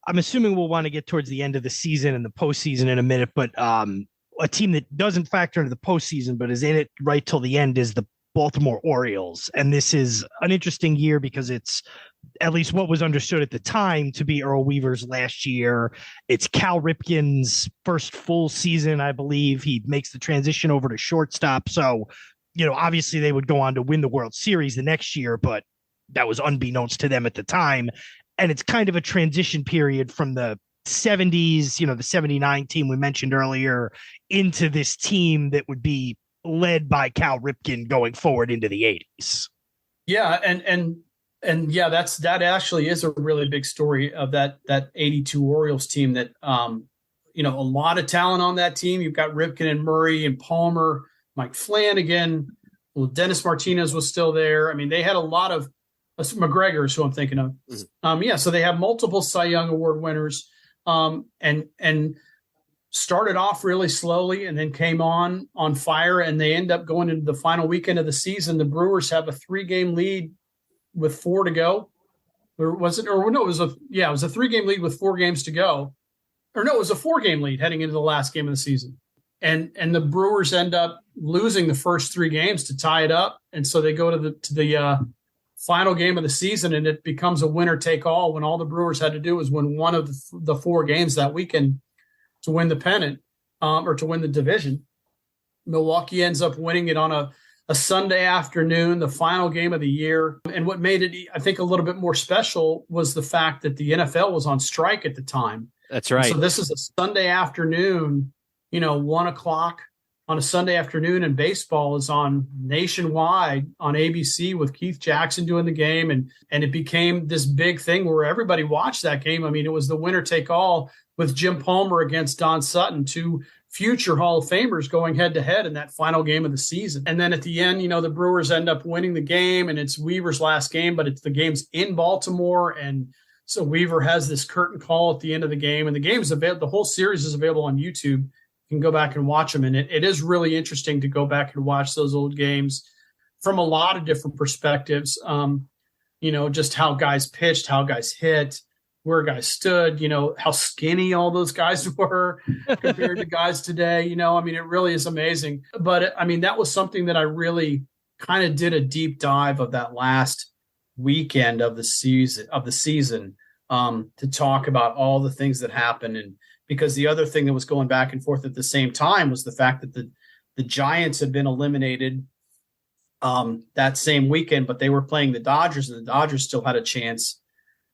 I'm assuming we'll want to get towards the end of the season and the postseason in a minute, but a team that doesn't factor into the postseason but is in it right till the end is the Baltimore Orioles. And this is an interesting year because it's at least what was understood at the time to be Earl Weaver's last year. It's Cal Ripken's first full season, I believe. He makes the transition over to shortstop. So, obviously they would go on to win the World Series the next year, but that was unbeknownst to them at the time. And it's kind of a transition period from the 70s, the 79 team we mentioned earlier, into this team that would be led by Cal Ripken going forward into the 80s. Yeah, and yeah, that actually is a really big story of that 82 Orioles team that a lot of talent on that team. You've got Ripken and Murray and Palmer, Mike Flanagan, well, Dennis Martinez was still there. I mean, they had a lot of McGregor's who I'm thinking of. Mm-hmm. So they have multiple Cy Young Award winners, and started off really slowly and then came on fire, and they end up going into the final weekend of the season. The Brewers have a 3-game lead with 4 to go. Or was it? Or no, it was a 3-game lead with 4 games to go. Or no, it was a 4-game lead heading into the last game of the season. And the Brewers end up losing the first 3 games to tie it up, and so they go to the final game of the season, and it becomes a winner take all when all the Brewers had to do was win one of the 4 games that weekend to win the pennant, or to win the division. Milwaukee ends up winning it on a Sunday afternoon, the final game of the year. And what made it, I think, a little bit more special was the fact that the NFL was on strike at the time. That's right. So this is a Sunday afternoon, 1 o'clock on a Sunday afternoon, and baseball is on nationwide on ABC with Keith Jackson doing the game. And it became this big thing where everybody watched that game. I mean, it was the winner take all with Jim Palmer against Don Sutton, 2 future Hall of Famers going head to head in that final game of the season. And then at the end, the Brewers end up winning the game, and it's Weaver's last game, but the game's in Baltimore. And so Weaver has this curtain call at the end of the game, and the whole series is available on YouTube. You can go back and watch them. And it is really interesting to go back and watch those old games from a lot of different perspectives. Just how guys pitched, how guys hit, where guys stood, how skinny all those guys were compared to guys today. It really is amazing. But that was something that I really kind of did a deep dive of that last weekend of the season to talk about all the things that happened. And because the other thing that was going back and forth at the same time was the fact that the Giants had been eliminated that same weekend, but they were playing the Dodgers, and the Dodgers still had a chance.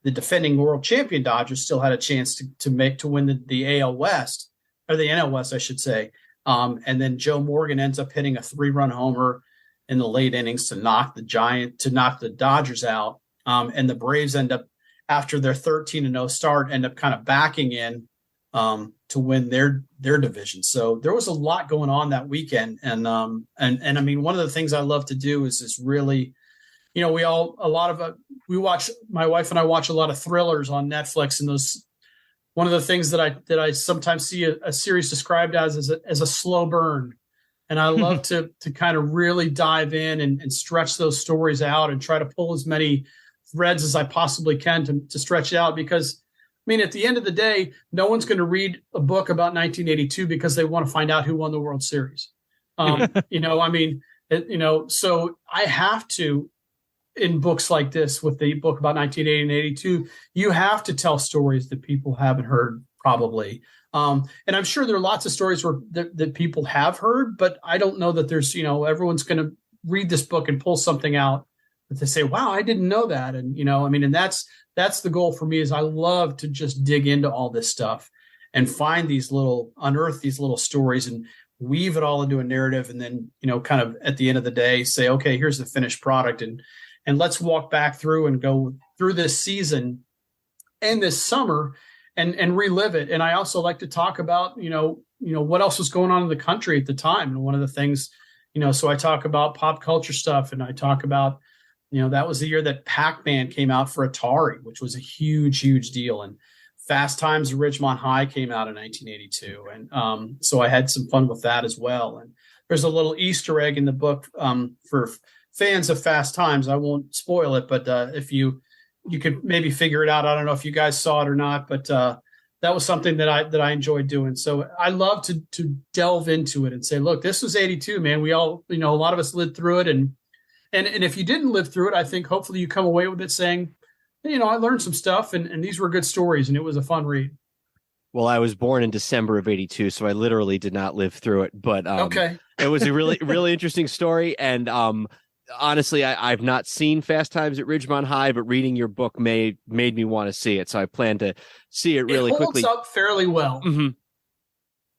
The defending world champion Dodgers still had a chance to win the AL West, or the NL West, I should say. And then Joe Morgan ends up hitting a 3-run homer in the late innings to knock the Dodgers out. And the Braves end up, after their 13-0 start, end up kind of backing in to win their division. So there was a lot going on that weekend. And I mean, one of the things I love to do is really, you know, my wife and I watch a lot of thrillers on Netflix, and one of the things that I sometimes see a series described as a slow burn. And I love to kind of really dive in and stretch those stories out and try to pull as many threads as I possibly can to stretch it out. Because, I mean, at the end of the day, no one's going to read a book about 1982 because they want to find out who won the World Series. You know, I mean, so I have to, in books like this, with the book about 1980 and 82, you have to tell stories that people haven't heard probably. And I'm sure there are lots of stories that people have heard, but I don't know that there's, everyone's going to read this book and pull something out that they say, wow, I didn't know that. And, and that's the goal for me, is I love to just dig into all this stuff and unearth these little stories and weave it all into a narrative. And then, kind of at the end of the day, say, okay, here's the finished product. And let's walk back through and go through this season and this summer and relive it. And I also like to talk about, what else was going on in the country at the time. And one of the things, so I talk about pop culture stuff, and I talk about, that was the year that Pac-Man came out for Atari, which was a huge, huge deal. And Fast Times at Ridgemont High came out in 1982. And so I had some fun with that as well. And there's a little Easter egg in the book for fans of Fast Times. I won't spoil it, but if you could maybe figure it out. I don't know if you guys saw it or not, but that was something that I enjoyed doing. So I love to delve into it and say, look, this was 82, man. We all, a lot of us lived through it. And if you didn't live through it, I think hopefully you come away with it saying, I learned some stuff, and these were good stories, and it was a fun read. Well, I was born in December of 82, so I literally did not live through it, but okay. It was a really, really interesting story. And honestly, I've not seen Fast Times at Ridgemont High, but reading your book made me want to see it. So I plan to see it really quickly. It holds up fairly well. Mm-hmm.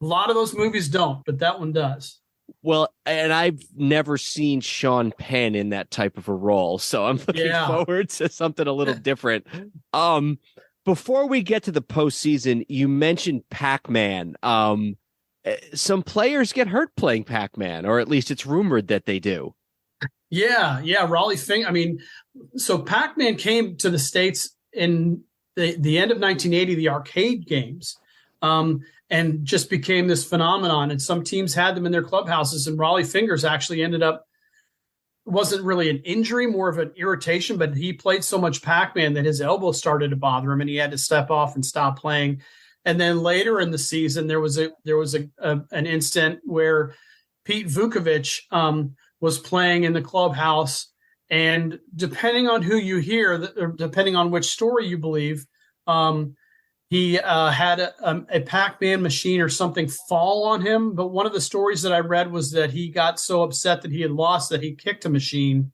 A lot of those movies don't, but that one does. Well, and I've never seen Sean Penn in that type of a role, so I'm looking forward to something a little different. Before we get to the postseason, you mentioned Pac-Man. Some players get hurt playing Pac-Man, or at least it's rumored that they do. Yeah. Raleigh Finger. I mean, so Pac-Man came to the States in the end of 1980, the arcade games, and just became this phenomenon. And some teams had them in their clubhouses, and Raleigh Fingers actually ended up, wasn't really an injury, more of an irritation, but he played so much Pac-Man that his elbow started to bother him, and he had to step off and stop playing. And then later in the season, there was an instant where Pete Vukovich was playing in the clubhouse, and depending on who you hear, or depending on which story you believe, he had a Pac-Man machine or something fall on him. But one of the stories that I read was that he got so upset that he had lost that he kicked a machine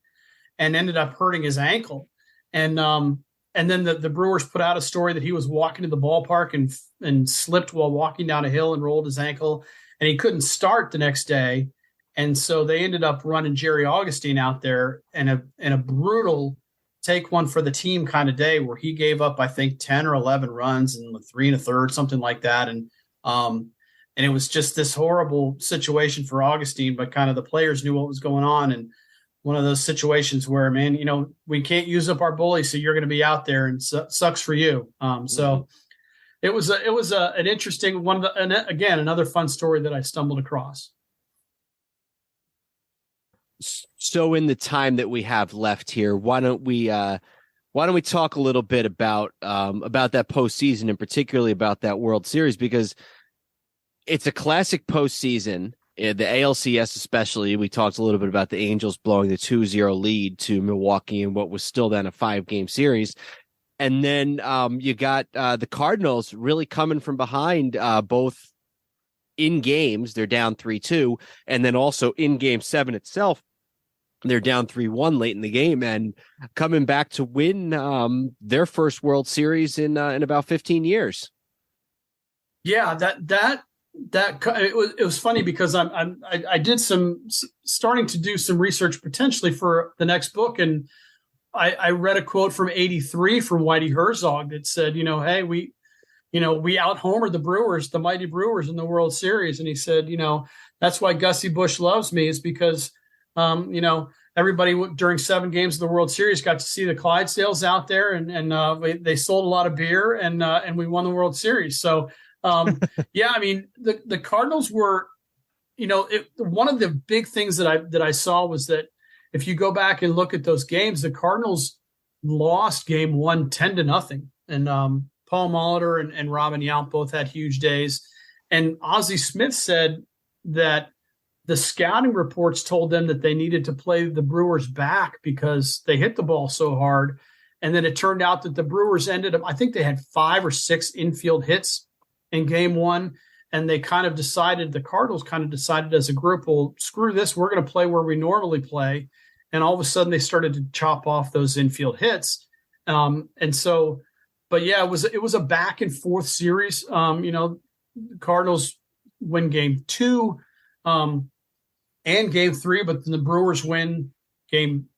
and ended up hurting his ankle. And then the Brewers put out a story that he was walking to the ballpark and slipped while walking down a hill and rolled his ankle, and he couldn't start the next day. And so they ended up running Jerry Augustine out there in a brutal take one for the team kind of day, where he gave up, I think, 10 or 11 runs in 3 1/3, something like that. And it was just this horrible situation for Augustine, but kind of the players knew what was going on. And one of those situations where, man, we can't use up our bully, so you're going to be out there, and sucks for you. So it was an interesting one. And again, another fun story that I stumbled across. So in the time that we have left here, why don't we talk a little bit about that postseason, and particularly about that World Series, because it's a classic postseason. The ALCS especially, we talked a little bit about the Angels blowing the 2-0 lead to Milwaukee in what was still then a 5-game series. And then you got the Cardinals really coming from behind, both in games, they're down 3-2, and then also in Game 7 itself, They're down 3-1 late in the game and coming back to win their first World Series in about 15 years. Yeah, it was funny because I did starting to do some research potentially for the next book, and I read a quote from '83 from Whitey Herzog that said, hey, we out homered the Brewers, the mighty Brewers in the World Series, and he said, that's why Gussie Busch loves me, is because everybody during 7 games of the World Series got to see the Clydesdales out there, and they sold a lot of beer, and we won the World Series. So. Yeah, I mean, the Cardinals were, one of the big things that I saw was that if you go back and look at those games, the Cardinals lost game 1 10-0. And Paul Molitor and Robin Yount both had huge days. And Ozzie Smith said that the scouting reports told them that they needed to play the Brewers back because they hit the ball so hard. And then it turned out that the Brewers ended up, I think they had 5 or 6 infield hits in game 1, and the Cardinals kind of decided as a group, well, screw this, we're going to play where we normally play. And all of a sudden they started to chop off those infield hits. But yeah, it was a back and forth series. The Cardinals win game 2 and game 3, but then the Brewers win game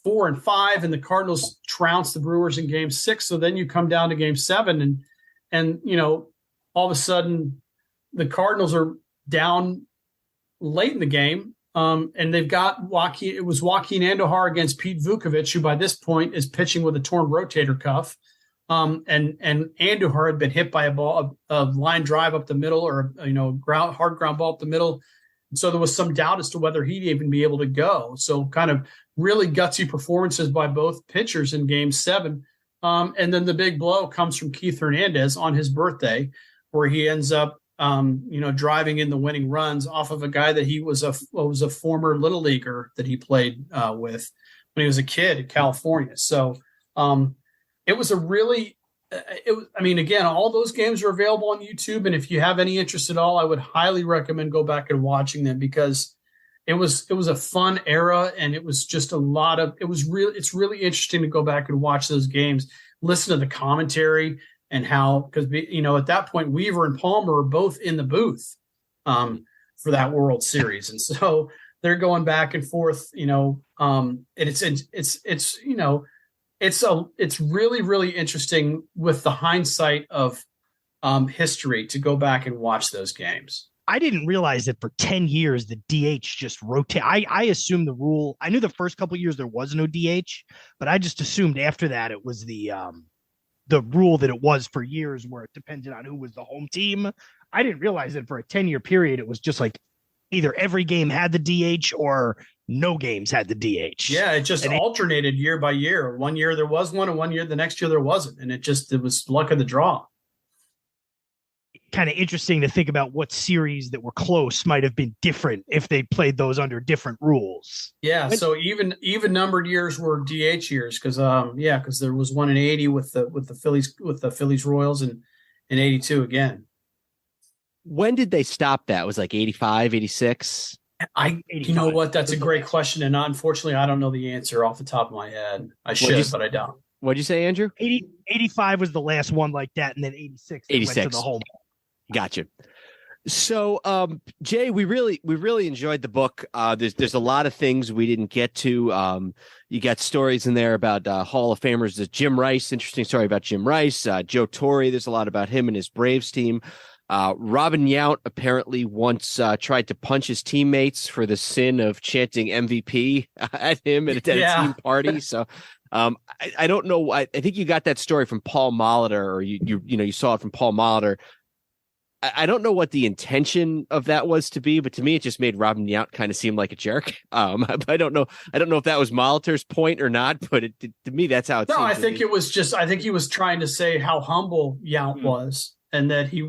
4 and 5, and the Cardinals trounce the Brewers in game 6. So then you come down to game 7 and all of a sudden the Cardinals are down late in the game. And they've got Joaquin Andujar against Pete Vukovich, who by this point is pitching with a torn rotator cuff. And Andujar had been hit by a line drive up the middle, or, hard ground ball up the middle. And so there was some doubt as to whether he'd even be able to go. So kind of really gutsy performances by both pitchers in game 7. And then the big blow comes from Keith Hernandez on his birthday, where he ends up, driving in the winning runs off of a guy that he was a former little leaguer that he played with when he was a kid in California. So it was again, all those games are available on YouTube. And if you have any interest at all, I would highly recommend go back and watching them, because it was a fun era, and it was just it's really interesting to go back and watch those games, listen to the commentary, and how, because at that point Weaver and Palmer were both in the booth for that World Series, and so they're going back and forth, and it's really, really interesting with the hindsight of history to go back and watch those games. I didn't realize that for 10 years, the DH just rotate. I assumed the rule. I knew the first couple of years there was no DH, but I just assumed after that it was the rule that it was for years, where it depended on who was the home team. I didn't realize that for a 10-year period, it was just like either every game had the DH or no games had the DH. Yeah, it just alternated year by year. One year there was one, and one year, the next year there wasn't. And it was luck of the draw. Kind of interesting to think about what series that were close might have been different if they played those under different rules. Yeah, so even numbered years were DH years, because there was one in 80 with the Phillies Royals, and in 82 again. When did they stop that? It was like 85, 86? You know what? That's a great question, and unfortunately, I don't know the answer off the top of my head. I should, but I don't. What'd you say, Andrew? 85 was the last one like that, and then 86 went to the home. Gotcha. So, Jay, we really enjoyed the book. There's a lot of things we didn't get to. You got stories in there about Hall of Famers, Jim Rice. Interesting story about Jim Rice. Joe Torre. There's a lot about him and his Braves team. Robin Yount apparently once tried to punch his teammates for the sin of chanting MVP at him at a team party. So, I don't know. I think you got that story from Paul Molitor, or you saw it from Paul Molitor. I don't know what the intention of that was to be, but to me, it just made Robin Yount kind of seem like a jerk. I don't know if that was Molitor's point or not, but to me, that's how it. No, I think I think he was trying to say how humble Yount was, and that he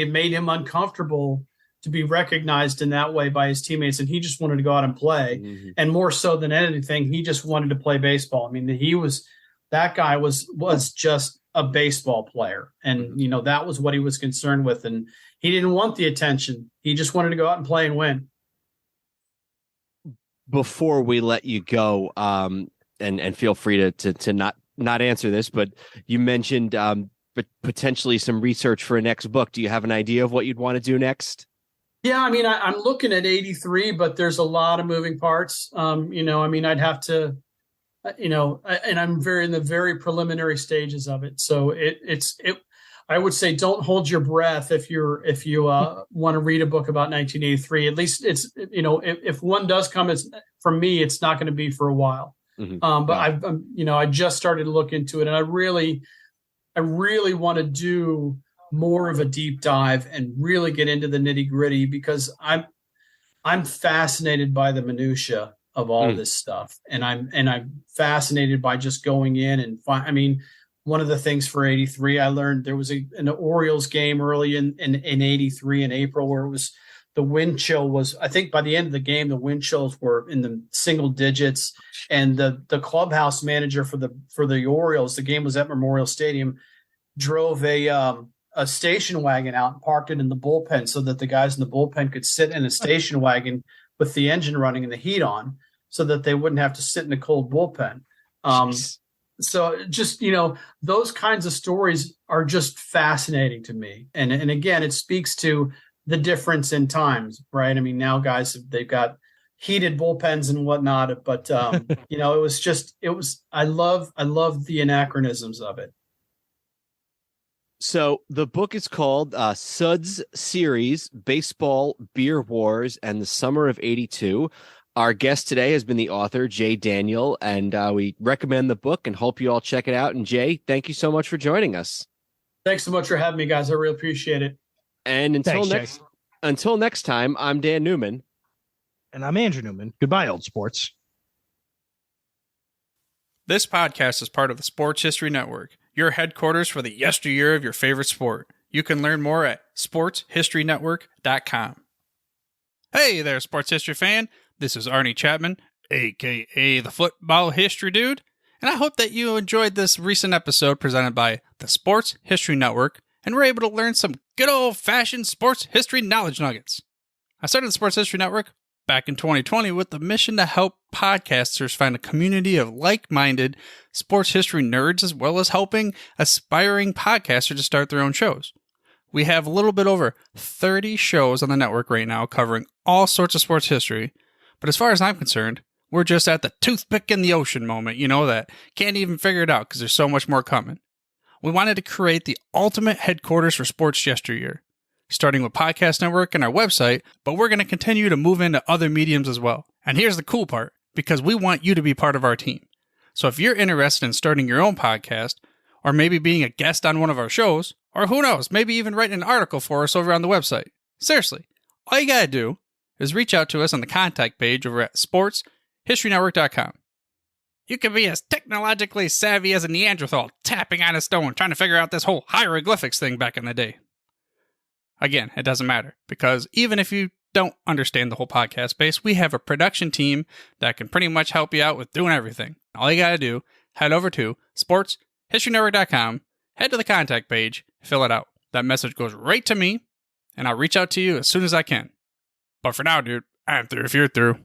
made him uncomfortable to be recognized in that way by his teammates, and he just wanted to go out and play. Mm-hmm. And more so than anything, he just wanted to play baseball. I mean, that guy was just a baseball player, and that was what he was concerned with, and he didn't want the attention. He just wanted to go out and play and win. before we let you go, and feel free to not answer this, but you mentioned but potentially some research for a next book. Do you have an idea of what you'd want to do next? Yeah, I mean, I'm looking at 83, but there's a lot of moving parts. I mean, I'd have to, and I'm in the very preliminary stages of it. So I would say don't hold your breath if you want to read a book about 1983. At least if one does come, it's from me, it's not going to be for a while. Mm-hmm. But I just started to look into it, and I really want to do more of a deep dive and really get into the nitty gritty, because I'm fascinated by the minutia of all this stuff, and I'm fascinated by just going in and I mean, one of the things for 83, I learned there was an Orioles game early in 83 in April where it was the wind chill was, I think by the end of the game, the wind chills were in the single digits, and the clubhouse manager for the Orioles, the game was at Memorial Stadium, drove a station wagon out and parked it in the bullpen so that the guys in the bullpen could sit in a station wagon with the engine running and the heat on, so that they wouldn't have to sit in a cold bullpen. So just, those kinds of stories are just fascinating to me. And again, it speaks to the difference in times, right? I mean, now guys, they've got heated bullpens and whatnot, but I love the anachronisms of it. So the book is called Suds Series, Baseball, Beer Wars, and the Summer of 82. Our guest today has been the author, Jay Daniel, and we recommend the book and hope you all check it out. And Jay, thank you so much for joining us. Thanks so much for having me, guys. I really appreciate it. And until next time, I'm Dan Newman. And I'm Andrew Newman. Goodbye, old sports. This podcast is part of the Sports History Network, your headquarters for the yesteryear of your favorite sport. You can learn more at sportshistorynetwork.com. Hey there, sports history fan. This is Arnie Chapman, a.k.a. the Football History Dude, and I hope that you enjoyed this recent episode presented by the Sports History Network and were able to learn some good old-fashioned sports history knowledge nuggets. I started the Sports History Network back in 2020 with the mission to help podcasters find a community of like-minded sports history nerds, as well as helping aspiring podcasters to start their own shows. We have a little bit over 30 shows on the network right now covering all sorts of sports history, but as far as I'm concerned, we're just at the toothpick in the ocean moment, that can't even figure it out because there's so much more coming. We wanted to create the ultimate headquarters for sports yesteryear, starting with Podcast Network and our website, but we're going to continue to move into other mediums as well. And here's the cool part, because we want you to be part of our team. So if you're interested in starting your own podcast, or maybe being a guest on one of our shows, or who knows, maybe even writing an article for us over on the website, seriously, all you gotta do is reach out to us on the contact page over at sportshistorynetwork.com. You can be as technologically savvy as a Neanderthal tapping on a stone trying to figure out this whole hieroglyphics thing back in the day. Again, it doesn't matter, because even if you don't understand the whole podcast space, we have a production team that can pretty much help you out with doing everything. All you gotta do, head over to sportshistorynetwork.com, head to the contact page, fill it out. That message goes right to me, and I'll reach out to you as soon as I can. But for now, dude, I'm through if you're through.